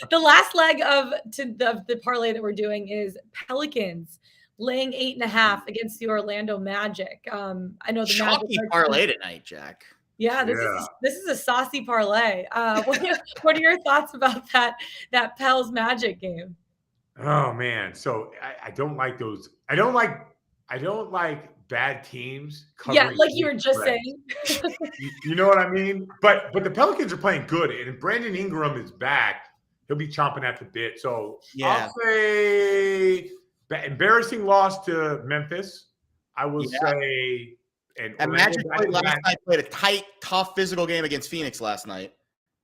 The last leg of the parlay that we're doing is Pelicans laying 8.5 against the Orlando Magic. I know the Chalky parlay tonight, Jack. Yeah, this is a saucy parlay. What are your thoughts about that Pels Magic game? Oh man, so I don't like those. I don't like bad teams. Yeah, like you were just saying. You know what I mean? But the Pelicans are playing good, and if Brandon Ingram is back, he'll be chomping at the bit. So I'll say embarrassing loss to Memphis. I will say, and Magic played a tight, tough physical game against Phoenix last night.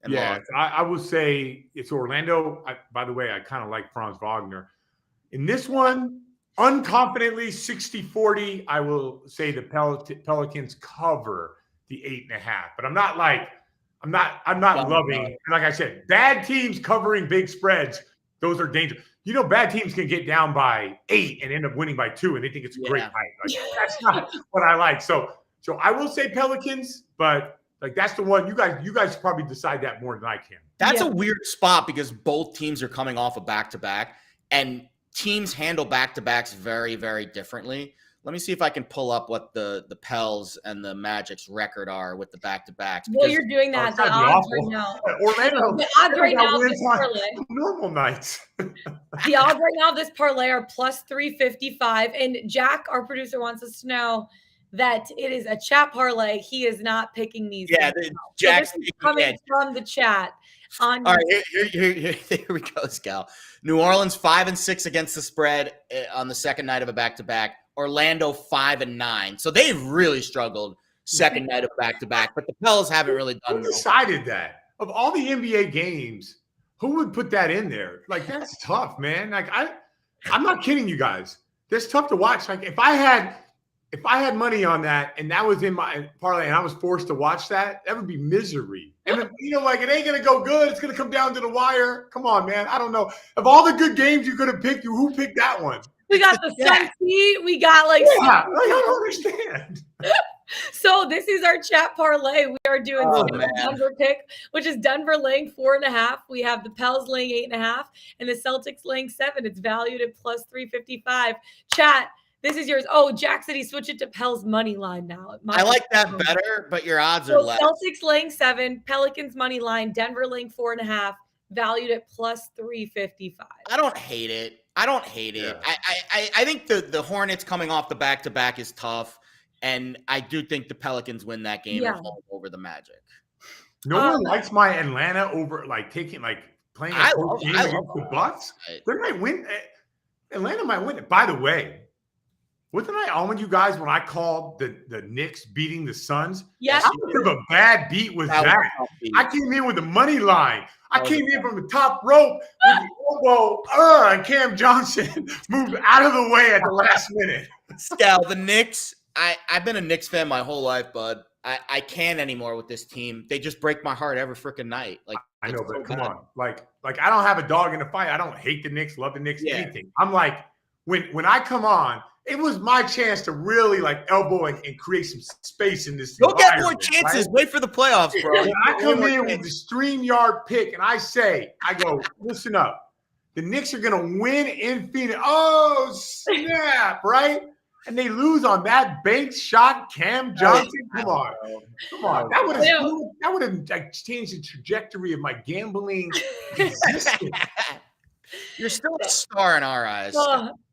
I will say it's Orlando. By the way, I kind of like Franz Wagner. In this one, unconfidently 60-40, I will say the Pelicans cover the 8.5. But I'm not loving. And like I said, bad teams covering big spreads, those are dangerous. You know, bad teams can get down by 8 and end up winning by 2, and they think it's a great fight. Like, that's not what I like. So I will say Pelicans, but like that's the one you guys probably decide that more than I can. That's a weird spot because both teams are coming off a back-to-back, and teams handle back-to-backs very, very differently. Let me see if I can pull up what the Pels and the Magic's record are with the back-to-backs. Well, you're doing that. The odds right now. Orlando. The odds right now of this parlay. Normal nights. The odds right now of this parlay are plus 355. And Jack, our producer, wants us to know that it is a chat parlay. He is not picking these. Yeah, Jack's coming from the chat. All right, here we go, Scal. New Orleans 5-6 against the spread on the second night of a back-to-back. Orlando 5-9. So they've really struggled second night of back-to-back, but the Pels haven't really done. Who decided that? Of all the NBA games, who would put that in there? Like that's tough, man. Like I'm not kidding you guys. That's tough to watch. Like if I had money on that and that was in my parlay and I was forced to watch that, that would be misery. And like it ain't gonna go good. It's gonna come down to the wire. Come on, man. I don't know. Of all the good games you could have picked, who picked that one? We got the Sun Sea. We got I don't understand. So this is our chat parlay. We are doing the Denver pick, which is Denver laying 4.5. We have the Pels laying 8.5 and the Celtics laying 7. It's valued at plus 355. Chat. This is yours. Oh, Jack said he switched it to Pels money line now. I like that better, but your odds are less. Celtics laying 7, Pelicans money line, Denver laying 4.5, valued at plus 355. I don't hate it. Yeah. I think the Hornets coming off the back-to-back is tough, and I do think the Pelicans win that game at home over the Magic. No one likes my Atlanta over playing a close game against the Bucks. They might win. Atlanta might win it. By the way, wasn't I on with you guys when I called the Knicks beating the Suns? Yes. How much of a bad beat was that? I came in with the money line. I came in from the top rope with the elbow, and Cam Johnson moved out of the way at the last minute. Scal, the Knicks, I've been a Knicks fan my whole life, bud. I can't anymore with this team. They just break my heart every freaking night. Like I know, but so come bad. on. Like I don't have a dog in the fight. I don't hate the Knicks, love the Knicks, Yeah. anything. I'm like, when I come on, it was my chance to really like elbow and create some space in this. You'll get more environment, chances. right? Wait for the playoffs, bro. When I come in with the StreamYard pick and I go, listen up. The Knicks are going to win in Phoenix. Oh, snap, right? And they lose on that bank shot, Cam Johnson. Come on. That would have like changed the trajectory of my gambling existence. You're still a star in our eyes.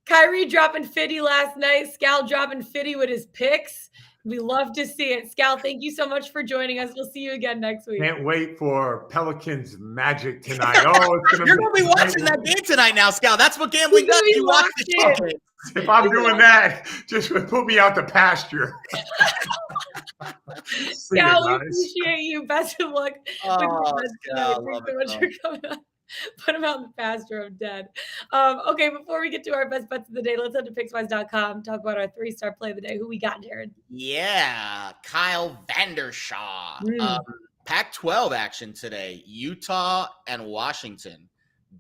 Kyrie dropping 50 last night. Scal dropping 50 with his picks. We love to see it. Scal, thank you so much for joining us. We'll see you again next week. Can't wait for Pelicans Magic tonight. Oh, it's You're going to be watching that game tonight now, Scal. That's what gambling does. You watch the game. If I'm doing that, just put me out to pasture. Scal, we appreciate you. Best of luck. Thanks so much for coming on. Put him out in the pasture. I'm dead. Okay, before we get to our best bets of the day, let's head to Pickswise.com. Talk about our 3-star play of the day. Who we got, Jared? Yeah, Kyle Vandershaw. Pac-12 action today. Utah and Washington.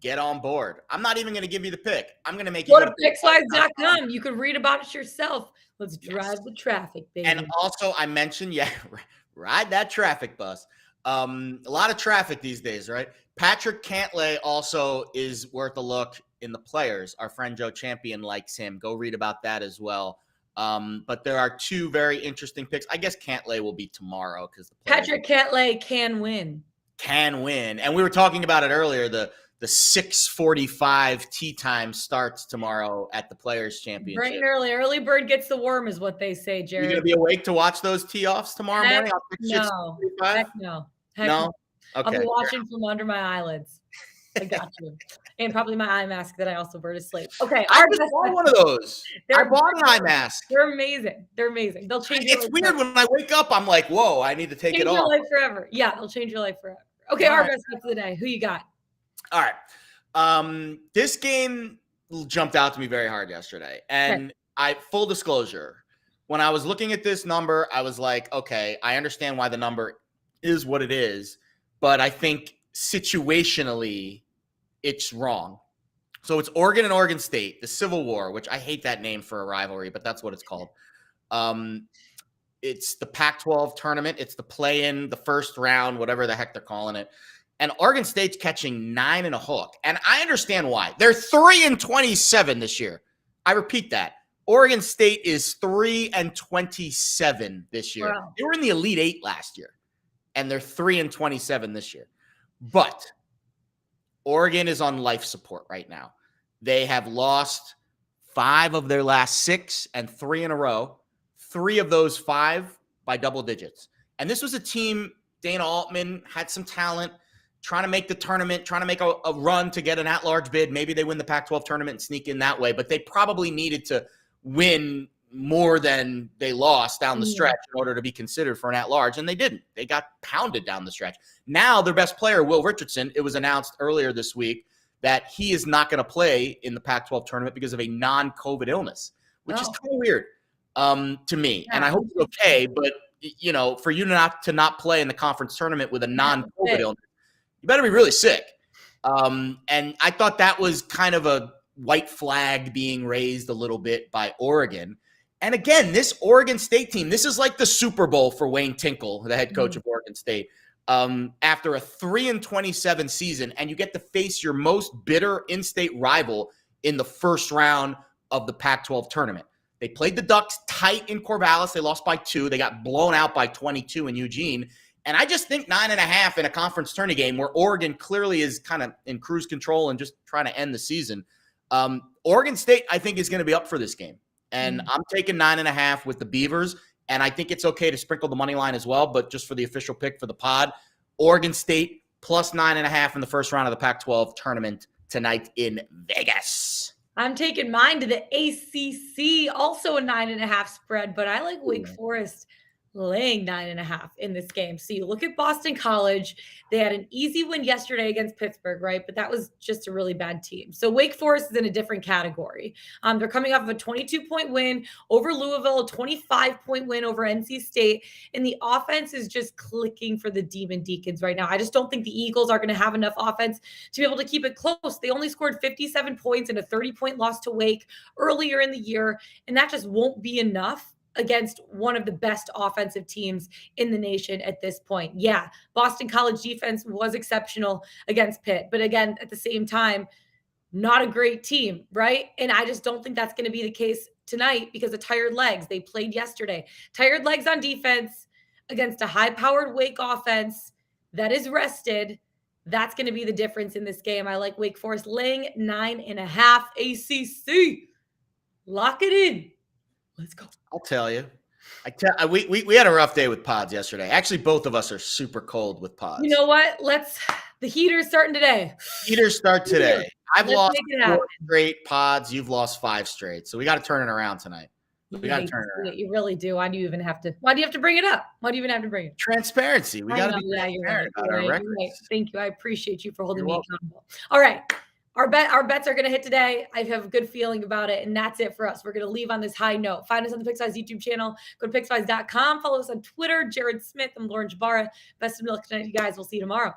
Get on board. I'm not even going to give you the pick. I'm going to make you go to Pickswise.com. You can read about it yourself. Let's drive the traffic, baby. And also, I mentioned, ride that traffic bus. A lot of traffic these days, right? Patrick Cantlay also is worth a look in the players. Our friend Joe Champion likes him. Go read about that as well. But there are two very interesting picks. I guess Cantlay will be tomorrow because Patrick Cantlay can win. And we were talking about it earlier. The 6:45 tee time starts tomorrow at the Players Championship. Bright and early. Early bird gets the worm is what they say, Jared. You're going to be awake to watch those tee offs tomorrow morning? No. Heck no. No? Okay. I'll be watching from under my eyelids. I got you. And probably my eye mask that I also wear to sleep. Okay. I just bought one of those. I bought an eye mask. They're amazing. They'll change your life. It's weird when I wake up, I'm like, whoa, I need to take it off. Change your life forever. Yeah, they'll change your life forever. Okay, our best bets of the day. Who you got? All right. This game jumped out to me very hard yesterday. And full disclosure, when I was looking at this number, I was like, okay, I understand why the number is what it is, but I think situationally it's wrong. So it's Oregon and Oregon State, the Civil War, which I hate that name for a rivalry, but that's what it's called. It's the Pac-12 tournament. It's the play-in, the first round, whatever the heck they're calling it. And Oregon State's catching 9 and a hook. And I understand why. They're 3-27 this year. I repeat that. Oregon State is 3-27 this year. Wow. They were in the Elite Eight last year. And they're 3-27 this year. But Oregon is on life support right now. They have lost 5 of their last 6 and 3 in a row. 3 of those 5 by double digits. And this was a team, Dana Altman had some talent, trying to make the tournament, trying to make a run to get an at-large bid. Maybe they win the Pac-12 tournament and sneak in that way. But they probably needed to win more than they lost down the stretch in order to be considered for an at-large, and they didn't. They got pounded down the stretch. Now their best player, Will Richardson, it was announced earlier this week that he is not going to play in the Pac-12 tournament because of a non-COVID illness, which is kind of weird to me. Yeah. And I hope it's okay, but you know, for you not play in the conference tournament with a non-COVID illness, you better be really sick. And I thought that was kind of a white flag being raised a little bit by Oregon. And again, this Oregon State team, this is like the Super Bowl for Wayne Tinkle, the head coach of Oregon State. After a 3-27 season, and you get to face your most bitter in-state rival in the first round of the Pac-12 tournament. They played the Ducks tight in Corvallis. They lost by 2. They got blown out by 22 in Eugene. And I just think 9.5 in a conference tourney game where Oregon clearly is kind of in cruise control and just trying to end the season. Oregon State, I think, is going to be up for this game. And I'm taking 9.5 with the Beavers. And I think it's okay to sprinkle the money line as well. But just for the official pick for the pod, Oregon State plus 9.5 in the first round of the Pac-12 tournament tonight in Vegas. I'm taking mine to the ACC, also a 9.5 spread, but I like Wake Forest laying 9.5 in this game. So you look at Boston College, they had an easy win yesterday against Pittsburgh, right? But that was just a really bad team. So Wake Forest is in a different category. They're coming off of a 22-point win over Louisville, a 25-point win over NC State, and the offense is just clicking for the Demon Deacons right now. I just don't think the Eagles are going to have enough offense to be able to keep it close. They only scored 57 points in a 30-point loss to Wake earlier in the year, and that just won't be enough against one of the best offensive teams in the nation at this point. Yeah, Boston College defense was exceptional against Pitt, but again, at the same time, not a great team, right? And I just don't think that's going to be the case tonight because of tired legs. They played yesterday. Tired legs on defense against a high-powered Wake offense that is rested. That's going to be the difference in this game. I like Wake Forest laying 9.5 ACC. Lock it in. Let's go. I'll tell you. We had a rough day with pods yesterday. Actually, both of us are super cold with pods. You know what? The heater's starting today. Heaters start today. I've Let's lost make it happen. 4 straight pods. You've lost 5 straight. So we got to turn it around tonight. We got to turn it around. You really do. Why do you have to bring it up? Why do you even have to bring it? Transparency. We got to be transparent about our records. Right. Thank you. I appreciate you for holding me accountable. All right. Our bets are going to hit today. I have a good feeling about it. And that's it for us. We're going to leave on this high note. Find us on the Pickswise YouTube channel. Go to pickswise.com. Follow us on Twitter. Jared Smith. I'm Lauren Jabara. Best of luck tonight, you guys. We'll see you tomorrow.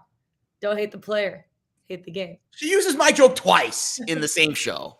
Don't hate the player. Hate the game. She uses my joke twice in the same show.